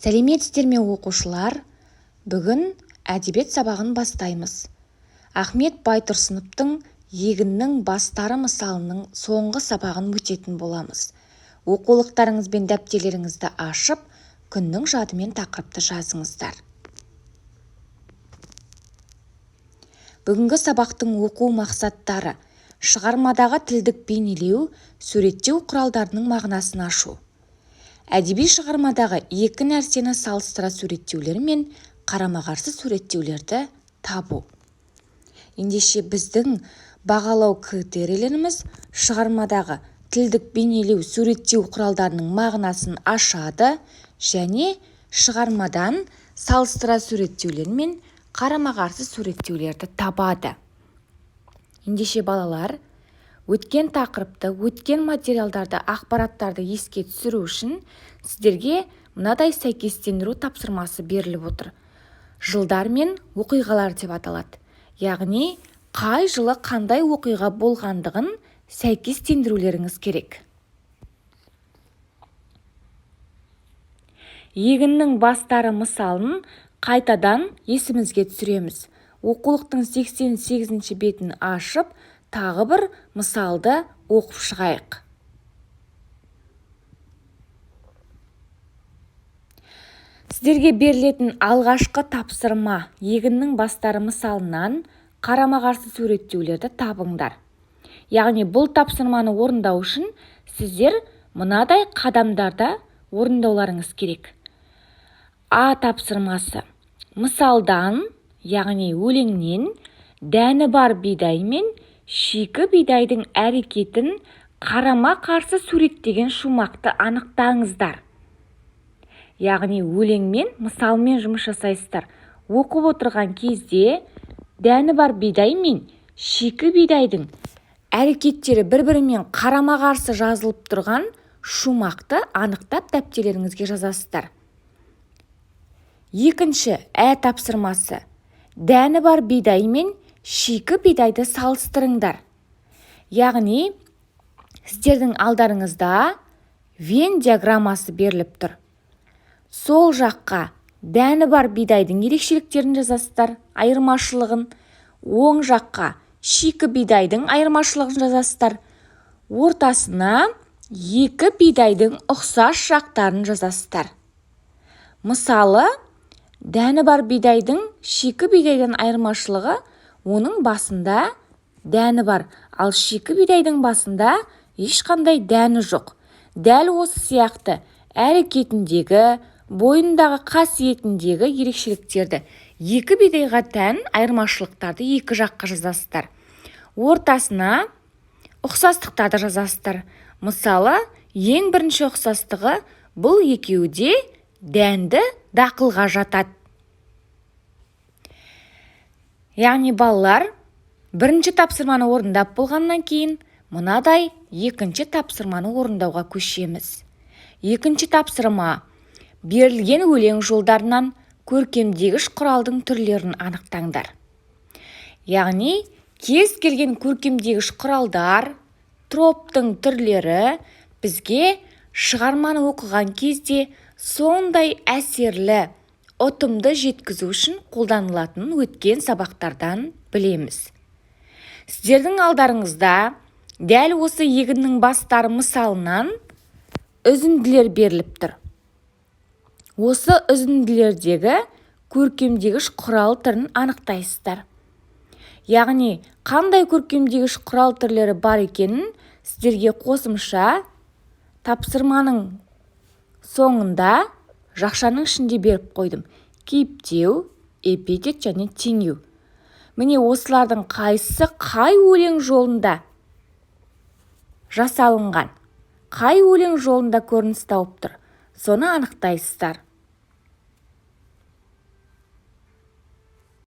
Сәлеметсіздер ме оқушылар? Бүгін әдебиет сабағын бастаймыз. Ахмет Байтұрсыновтың егіннің бастары мысалының соңғы сабағын өтетін боламыз. Оқулықтарыңыз бен дәптерлеріңізді ашып, күннің жадымен тақырыпты жазыңыздар. Бүгінгі сабақтың оқу мақсаттары: шығармадағы тілдік бейнелеу, суреттеу құралдарының мағынасын ашу. Әдеби шығармадағы екі нәрсені салыстыра суреттеулер мен қарама-қарсы суреттеулерді табу. Ендеше біздің бағалау критерийлеріміз шығармадағы тілдік бейнелеу, суреттеу құралдарының мағынасын ашады және шығармадан салыстыра суреттеулер мен қарама-қарсы суреттеулерді табады. Ендеше балалар, өткен тақырыпты, өткен материалдарды, ақпараттарды еске түсіру үшін сіздерге мынадай сәйкестендіру тапсырмасы беріліп отыр. Жылдар мен оқиғалар деп аталады. Яғни, қай жылы қандай оқиға болғандығын сәйкестендірулеріңіз керек. Егіннің бастары мысалын қайтадан есімізге түсіреміз. Оқулықтың 88-ші бетін ашып, тағы бір мысалды оқып шығайық. Сіздерге берілетін алғашқы тапсырма: егіннің бастары мысалынан қарама-қарсы суреттеулерді табыңдар. Яғни бұл тапсырманы орындау үшін сіздер мынадай қадамдарда орындауларыңыз керек. А тапсырмасы: мысалдан, яғни өлеңнен, дәні бар бидай мен шикі бидайдың әрекетін қарама-қарсы суреттеген шумақты анықтаңыздар. Яғни өлеңмен, мысалмен жұмыс жасайсыздар. Оқып отырған кезде дәні бар бидай мен шикі бидайдың әрекеттері бір-бірімен қарама-қарсы жазылып тұрған шумақты анықтап дәптерлеріңізге жазасыздар. Екінші ә тапсырмасы: дәні бар бидай мен шикі бидайды салыстырыңдар. Яғни, сіздердің алдарыңызда Вен диаграммасы беріліп тұр. Сол жаққа дәні бар бидайдың ерекшеліктерін жазасыздар, айырмашылығын. Оң жаққа шикі бидайдың айырмашылығын жазасыздар. Ортасына екі бидайдың ұқсас жақтарын жазасыздар. Мысалы, дәні бар бидайдың шикі бидайдан айырмашылығы: оның басында дәні бар, ал шикі бидайдың басында ешқандай дәні жоқ. Дәл осы сияқты әрекетіндегі, бойындағы қасиетіндегі ерекшеліктерді, екі бидайға тән айырмашылықтарды екі жаққа жазасыздар. Ортасына ұқсастықтарды жазасыздар. Мысалы, ең бірінші ұқсастығы: бұл екеуі де дәнді дақылға жатады. Яғни балалар, бірінші тапсырманы орындап болғаннан кейін мынадай екінші тапсырманы орындауға көшеміз. Екінші тапсырма: берілген өлең жолдарынан көркемдегіш құралдың түрлерін анықтаңдар. Яғни, кез келген көркемдегіш құралдар, троптың түрлері бізге шығарманы оқыған кезде сондай әсерлі, ұтымды жеткізу үшін қолданылатынын өткен сабақтардан білеміз. Сіздердің алдарыңызда дәл осы егіннің бастары мысалынан үзінділер беріліп тұр. Осы үзінділердегі көркемдегіш құрал түрін анықтайсыздар. Яғни, қандай көркемдегіш құрал түрлері бар екенін сіздерге қосымша тапсырманың соңында жақшаның ішінде беріп қойдым. Кейіптеу, эпитет және теңеу. Міне осылардың қайсысы қай өлең жолында жасалынған, қай өлең жолында көрініс тауып тұр, соны анықтайсыздар.